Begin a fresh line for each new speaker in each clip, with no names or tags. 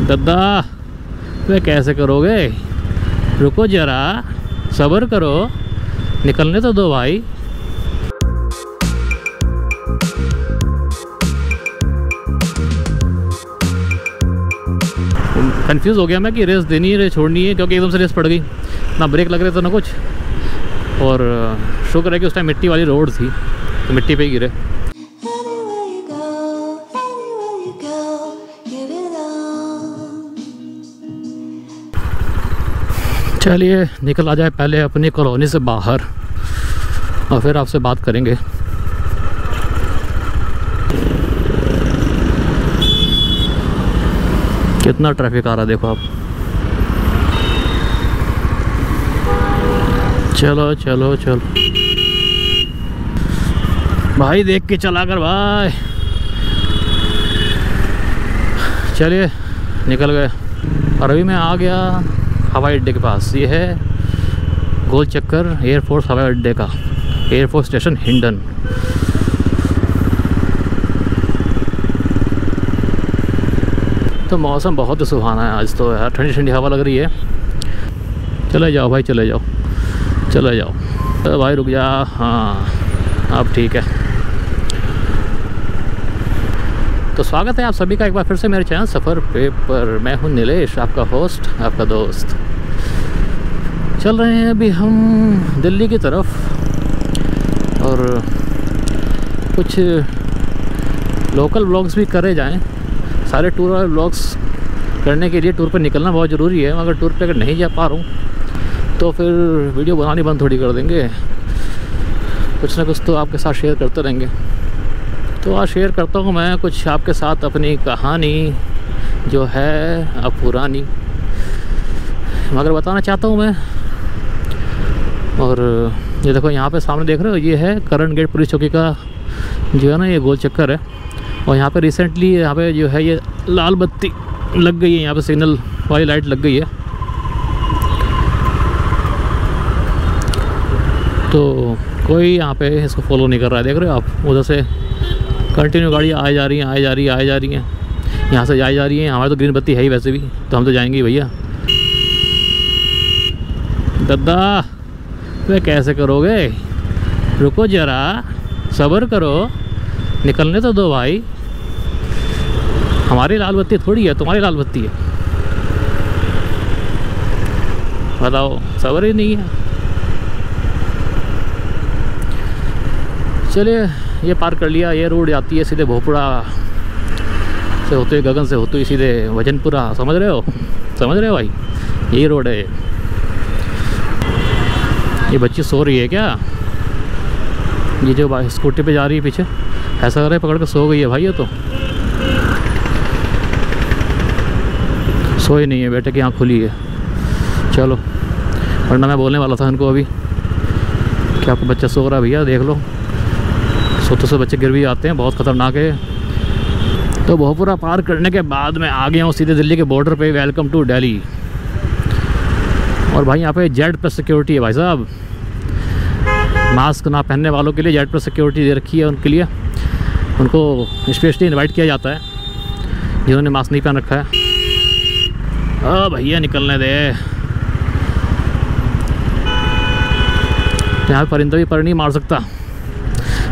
दादा वे कैसे करोगे, रुको जरा, सब्र करो, निकलने तो दो भाई। कंफ्यूज हो गया मैं कि रेस देनी है रेस छोड़नी है, क्योंकि एकदम से रेस पड़ गई, ना ब्रेक लग रहे थे ना कुछ, और शुक्र है कि उस टाइम मिट्टी वाली रोड थी तो मिट्टी पे ही गिरे। चलिए निकल आ जाए पहले अपनी कॉलोनी से बाहर और फिर आपसे बात करेंगे। कितना ट्रैफिक आ रहा है देखो आप। चलो चलो चलो भाई, देख के चला कर भाई। चलिए निकल गए और अभी मैं आ गया हवाई अड्डे के पास। ये है गोल चक्कर एयरफोर्स हवाई अड्डे का, एयरफोर्स स्टेशन हिंडन। तो मौसम बहुत ही सुहाना है आज तो यार, ठंडी ठंडी हवा लग रही है। चले जाओ भाई, चले जाओ चले जाओ। तो भाई रुक जा, हाँ अब ठीक है। तो स्वागत है आप सभी का एक बार फिर से मेरे चैनल सफ़र पे पर। मैं हूँ नीलेश, आपका होस्ट, आपका दोस्त। चल रहे हैं अभी हम दिल्ली की तरफ और कुछ लोकल व्लॉग्स भी करे जाएं। सारे टूर वाले व्लॉग्स करने के लिए टूर पर निकलना बहुत ज़रूरी है, मगर टूर पे अगर नहीं जा पा रहा हूँ तो फिर वीडियो बनानी बंद थोड़ी कर देंगे। कुछ ना कुछ तो आपके साथ शेयर करते रहेंगे। तो आज शेयर करता हूँ मैं कुछ आपके साथ अपनी कहानी जो है अब पुरानी, मगर बताना चाहता हूँ मैं। और ये देखो यहाँ पे सामने देख रहे हो, ये है करंट गेट पुलिस चौकी का जो है ना ये गोल चक्कर है। और यहाँ पे रिसेंटली यहाँ पे जो है ये लाल बत्ती लग गई है, यहाँ पे सिग्नल वाली लाइट लग गई है। तो कोई यहाँ पे इसको फॉलो नहीं कर रहा है, देख रहे हो आप। उधर से कंटिन्यू गाड़ी आए जा रही हैं, आए जा रही है, आए जा रही हैं, यहाँ से जाए जा रही हैं। हमारे तो ग्रीन बत्ती है ही वैसे भी, तो हम तो जाएंगे भैया। दादा वे कैसे करोगे, रुको जरा, सब्र करो, निकलने तो दो भाई। हमारी लाल बत्ती थोड़ी है, तुम्हारी लाल बत्ती है। बताओ, सब्र ही नहीं है। चलिए ये पार कर लिया। ये रोड जाती है सीधे भोपड़ा से होते हुए, गगन से होते हुए सीधे वजनपुरा। समझ रहे हो, समझ रहे हो भाई, यही रोड है। ये बच्ची सो रही है क्या? ये जो स्कूटी पे जा रही है पीछे, ऐसा कर रहा है पकड़ के सो गई है भाई। ये तो सोई नहीं है, बेटे की आँख खुली है। चलो, वरना मैं बोलने वाला था इनको अभी कि आपका बच्चा सो रहा है भैया, देख लो। सोते से बच्चे गिर भी आते हैं, बहुत ख़तरनाक है। तो भोपुरा पार करने के बाद मैं आ गया हूँ सीधे दिल्ली के बॉर्डर पे। Welcome to Delhi. और भाई यहाँ पे Z+ सिक्योरिटी है भाई साहब। मास्क ना पहनने वालों के लिए Z+ सिक्योरिटी दे रखी है। उनके लिए उनको स्पेशली इनवाइट किया जाता है जिन्होंने मास्क नहीं पहन रखा है। भैया निकलने दे। यहाँ परिंदा भी पर नहीं मार सकता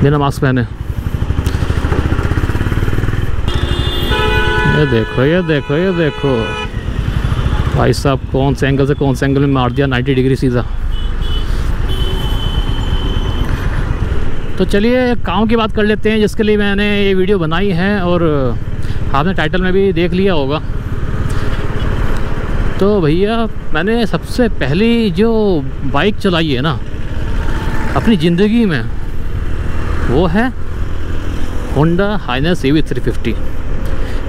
बिना मास्क पहने। ये देखो, ये देखो, ये देखो भाई साहब, कौन से एंगल से कौन से एंगल में मार दिया, 90 डिग्री सीधा। तो चलिए काम की बात कर लेते हैं, जिसके लिए मैंने ये वीडियो बनाई है और आपने टाइटल में भी देख लिया होगा। तो भैया मैंने सबसे पहली जो बाइक चलाई है ना अपनी ज़िंदगी में, वो है होंडा हाइनेस EV 350।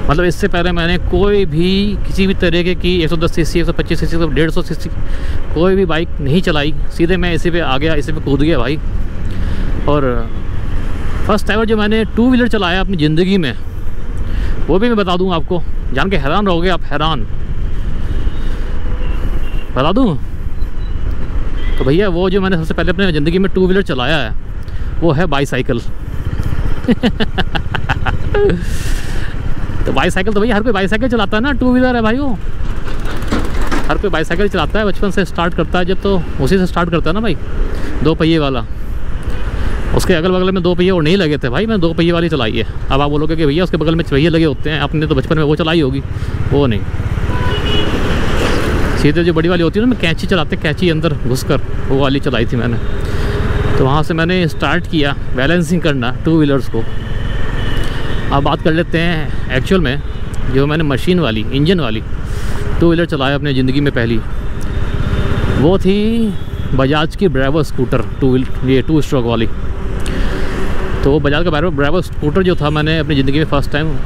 मतलब इससे पहले मैंने कोई भी किसी भी तरीके की 110 सीसी, 125 सीसी, 150 सीसी कोई भी बाइक नहीं चलाई। सीधे मैं इसी पे आ गया, इसी पे कूद गया भाई। और फर्स्ट टाइम जो मैंने 2 व्हीलर चलाया अपनी ज़िंदगी में, वो भी मैं बता दूं आपको, जान के हैरान रहोगे आप, हैरान। बता दूं तो भैया वो जो मैंने सबसे पहले अपने ज़िंदगी में 2 व्हीलर चलाया है वो है बाईसाइकिल। तो बाईसाइकिल तो भैया हर कोई बाईसाइकिल चलाता है ना, टू व्हीलर है भाई वो, हर कोई बाईसाइकिल चलाता है, बचपन से स्टार्ट करता है जब, तो उसी से स्टार्ट करता है ना भाई, 2 पहिए वाला। उसके अगल बगल में 2 पहिए और नहीं लगे थे भाई, मैं 2 पहिए वाली चलाई है। अब आप बोलोगे कि भैया उसके बगल में पहिए लगे होते हैं, आपने तो बचपन में वो चलाई होगी, वो नहीं, सीधे जो बड़ी वाली होती है ना, मैं कैंची चलाते, कैंची अंदर घुसकर वो वाली चलाई थी मैंने। तो वहाँ से मैंने स्टार्ट किया बैलेंसिंग करना टू व्हीलर्स को। अब बात कर लेते हैं एक्चुअल में जो मैंने मशीन वाली, इंजन वाली टू व्हीलर चलाया अपनी ज़िंदगी में पहली, वो थी बजाज की ब्रेवो स्कूटर, ये 2 स्ट्रोक वाली। तो वो बजाज का ब्रेवो स्कूटर जो था, मैंने अपनी ज़िंदगी में फ़र्स्ट टाइम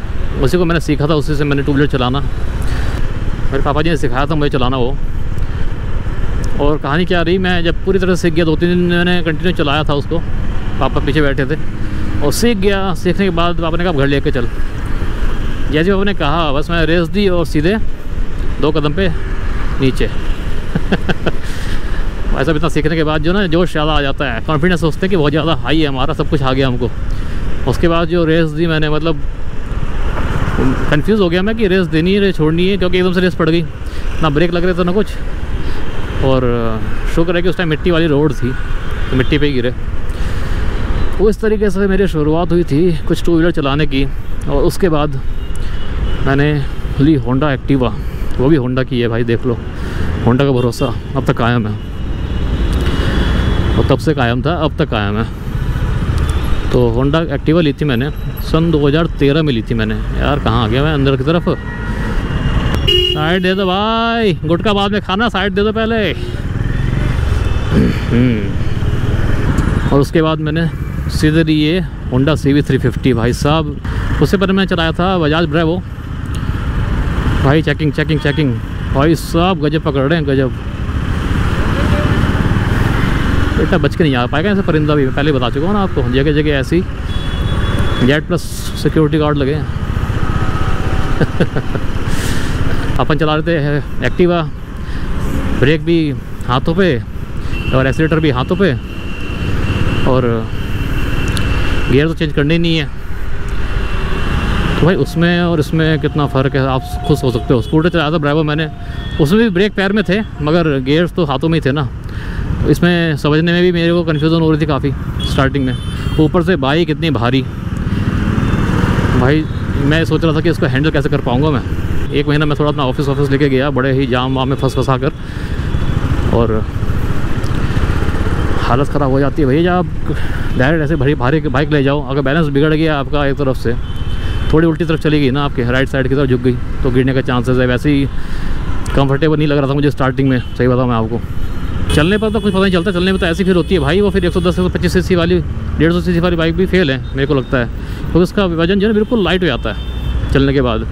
उसी को मैंने सीखा था, उसी से मैंने टू व्हीलर चलाना, मेरे पापा जी ने सिखाया था मुझे चलाना वो। और कहानी क्या रही, मैं जब पूरी तरह से सीख गया, 2-3 दिन मैंने कंटिन्यू चलाया था उसको, पापा पीछे बैठे थे, और सीख गया। सीखने के बाद पापा ने कहा घर लेके चल, जैसे पापा ने कहा बस मैं रेस दी और सीधे 2 कदम पे नीचे। ऐसा इतना सीखने के बाद जो ना जोश ज़्यादा आ जाता है, कॉन्फिडेंस सोचते हैं कि बहुत ज़्यादा हाई है हमारा, सब कुछ आ गया हमको। उसके बाद जो रेस दी मैंने, मतलब कंफ्यूज हो गया मैं कि रेस देनी है छोड़नी है, क्योंकि एकदम से रेस पड़ गई, ना ब्रेक लग रहे थे ना कुछ। और शुक्र है कि उस टाइम मिट्टी वाली रोड थी, तो मिट्टी पे ही गिरे। वो इस तरीके से मेरी शुरुआत हुई थी कुछ टू व्हीलर चलाने की। और उसके बाद मैंने ली होंडा एक्टिवा, वो भी होंडा की है भाई, देख लो, होंडा का भरोसा अब तक कायम है, और तब से कायम था, अब तक कायम है। तो होंडा एक्टिवा ली थी मैंने सन 2013 में ली थी मैंने। यार कहाँ आ गया मैं अंदर की तरफ, साइड दे दो भाई, गुटखा बाद में खाना, साइड दे दो पहले। और उसके बाद मैंने सीधे ली ये होंडा CB 350 भाई साहब। उससे पहले मैं चलाया था बजाज ब्रेवो भाई, चेकिंग चेकिंग चेकिंग भाई साहब, गजब पकड़ रहे हैं गजब। बेटा बच के नहीं आ पाएगा ऐसे परिंदा भी, मैं पहले बता चुका हूँ ना आपको, जगह जगह ऐसी Z+ सिक्योरिटी गार्ड लगे हैं। अपन चला रहे थे एक्टिवा, ब्रेक भी हाथों पे और एक्सीलेटर भी हाथों पे, और गियर तो चेंज करने ही नहीं है। तो भाई उसमें और इसमें कितना फ़र्क है आप खुद सोच सकते हो। स्कूटर चलाया था ब्रेवो मैंने, उसमें भी ब्रेक पैर में थे मगर गियर्स तो हाथों में ही थे ना। तो इसमें समझने में भी मेरे को कन्फ्यूज़न हो रही थी काफ़ी स्टार्टिंग में। ऊपर से बाइक इतनी भारी, भाई मैं सोच रहा था कि इसको हैंडल कैसे कर पाऊँगा मैं। 1 महीना मैं थोड़ा अपना ऑफिस लेके गया, बड़े ही जाम वाम में फंसा कर, और हालत ख़राब हो जाती है भैया जब आप डायरेक्ट ऐसे भारी बाइक ले जाओ। अगर बैलेंस बिगड़ गया आपका, एक तरफ से थोड़ी उल्टी तरफ चली गई ना, आपके राइट साइड की तरफ झुक गई, तो गिरने का चांसेस है। वैसे ही कंफर्टेबल नहीं लग रहा था मुझे स्टार्टिंग में, सही बताऊँ मैं आपको। चलने पर तो कुछ पता नहीं चलता, चलने में तो ऐसी फिर होती है भाई। वो फिर 110 से 125 सीसी वाली, 150 सीसी वाली बाइक भी फेल है मेरे को लगता है, क्योंकि उसका वजन जो है बिल्कुल लाइट हो जाता है चलने के बाद।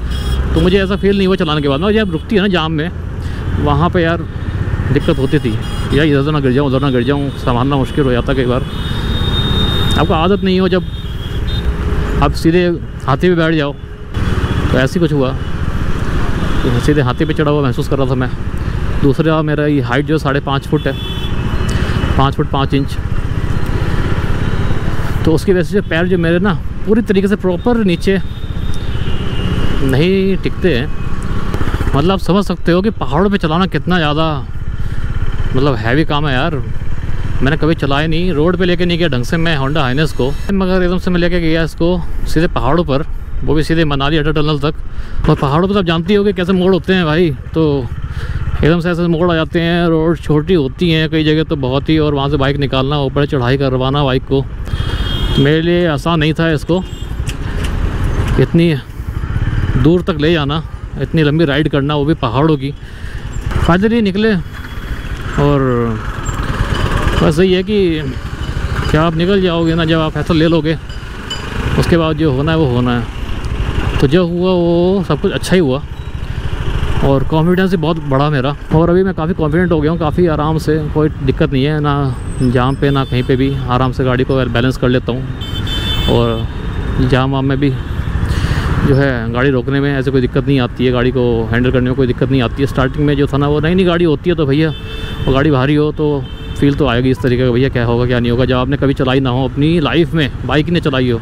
तो मुझे ऐसा फील नहीं हुआ चलाने के बाद ना, जब रुकती है ना जाम में, वहाँ पर यार दिक्कत होती थी यार, इधर ना गिर जाऊँ उधर ना गिर जाऊँ, संभालना मुश्किल हो जाता कई बार। आपको आदत नहीं हो, जब आप सीधे हाथी पे बैठ जाओ तो ऐसे कुछ हुआ, तो सीधे हाथी पे चढ़ा हुआ महसूस कर रहा था मैं। दूसरा मेरा ये हाइट जो 5.5 फुट है, 5 फुट 5 इंच, तो उसकी वजह से पैर जो मेरे ना पूरी तरीके से प्रॉपर नीचे नहीं टिकते हैं। मतलब आप समझ सकते हो कि पहाड़ों पे चलाना कितना ज़्यादा मतलब हैवी काम है यार। मैंने कभी चलाया नहीं, रोड पे लेके नहीं गया ढंग से मैं होंडा हाइनेस को, मगर एकदम से मैं लेके गया इसको सीधे पहाड़ों पर, वो भी सीधे मनाली अटल टनल तक। और पहाड़ों पर तो आप जानती हो कि कैसे मोड़ होते हैं भाई, तो एकदम से ऐसे मोड़ आ जाते हैं, रोड छोटी होती हैं कई जगह तो बहुत ही, और वहाँ से बाइक निकालना, ऊपर चढ़ाई करवाना बाइक को, मेरे लिए आसान नहीं था इसको इतनी दूर तक ले जाना, इतनी लंबी राइड करना, वो भी पहाड़ों की। फाइनली निकले, और बस यही है कि क्या आप निकल जाओगे ना, जब आप फैसला ले लोगे उसके बाद जो होना है वो होना है। तो जो हुआ वो सब कुछ अच्छा ही हुआ, और कॉन्फिडेंस भी बहुत बड़ा मेरा, और अभी मैं काफ़ी कॉन्फिडेंट हो गया हूँ, काफ़ी आराम से, कोई दिक्कत नहीं है ना जाम पे ना कहीं पे भी, आराम से गाड़ी को बैलेंस कर लेता हूँ। और जाम वाम में भी जो है गाड़ी रोकने में ऐसे कोई दिक्कत नहीं आती है, गाड़ी को हैंडल करने में कोई दिक्कत नहीं आती है। स्टार्टिंग में जो था ना, वो नई गाड़ी होती है तो भैया वो गाड़ी भारी हो तो फील तो आएगी इस तरीके का, भैया क्या होगा क्या नहीं होगा, जब आपने कभी चलाई ना हो अपनी लाइफ में, बाइक ने चलाई हो।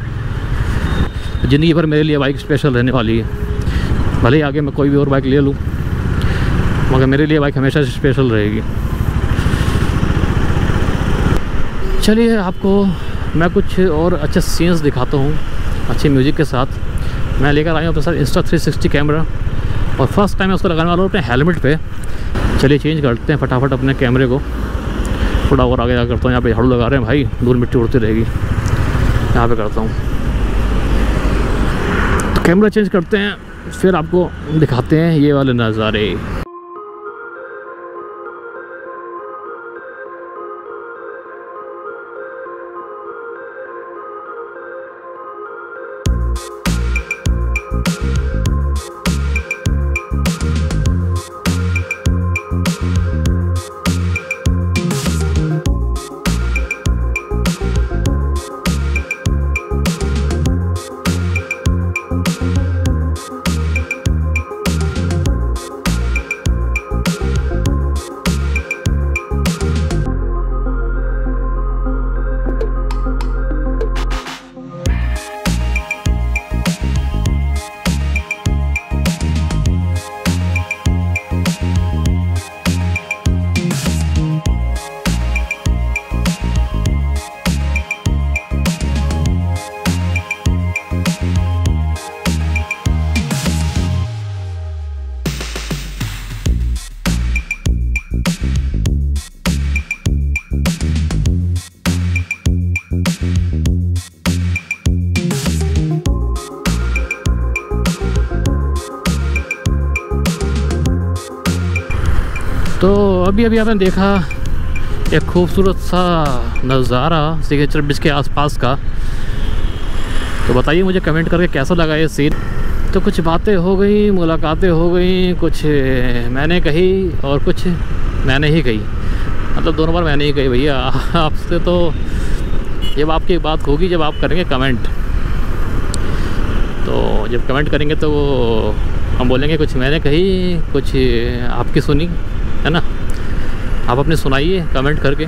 ज़िंदगी भर मेरे लिए बाइक स्पेशल रहने वाली है। भले ही आगे मैं कोई भी और बाइक ले लूँ, मगर मेरे लिए बाइक हमेशा स्पेशल रहेगी। चलिए आपको मैं कुछ और अच्छे सीन्स दिखाता हूँ अच्छी म्यूज़िक के साथ। मैं लेकर आया हूँ अपने साथ Insta360 कैमरा, और फर्स्ट टाइम मैं उसको लगाने वाला हूँ अपने हेलमेट पे। चलिए चेंज करते हैं फटाफट अपने कैमरे को, थोड़ा और आगे करता हूँ। यहाँ पे झाड़ू लगा रहे हैं भाई, दूर मिट्टी उड़ती रहेगी। यहाँ पे करता हूँ, तो कैमरा चेंज करते हैं, फिर आपको दिखाते हैं ये वाले नज़ारे। तो अभी आपने देखा एक खूबसूरत सा नज़ारा सिग्नेचर ब्रिज के आसपास का। तो बताइए मुझे कमेंट करके कैसा लगा ये सीन। तो कुछ बातें हो गई, मुलाकातें हो गई, कुछ मैंने कही और कुछ मैंने ही कही, मतलब दोनों बार मैंने ही कही भैया आपसे। तो जब आपकी बात होगी, जब आप करेंगे कमेंट, तो जब कमेंट करेंगे तो वो हम बोलेंगे कुछ मैंने कही, कुछ आपकी सुनी, है ना। आप अपने सुनाइए कमेंट करके।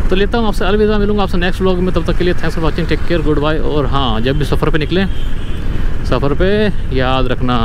तो लेता हूँ आपसे अलविदा, मिलूंगा आपसे नेक्स्ट व्लॉग में। तब तक के लिए thanks for watching, take care, good bye. और हाँ, जब भी सफ़र पे निकलें, सफ़र पे याद रखना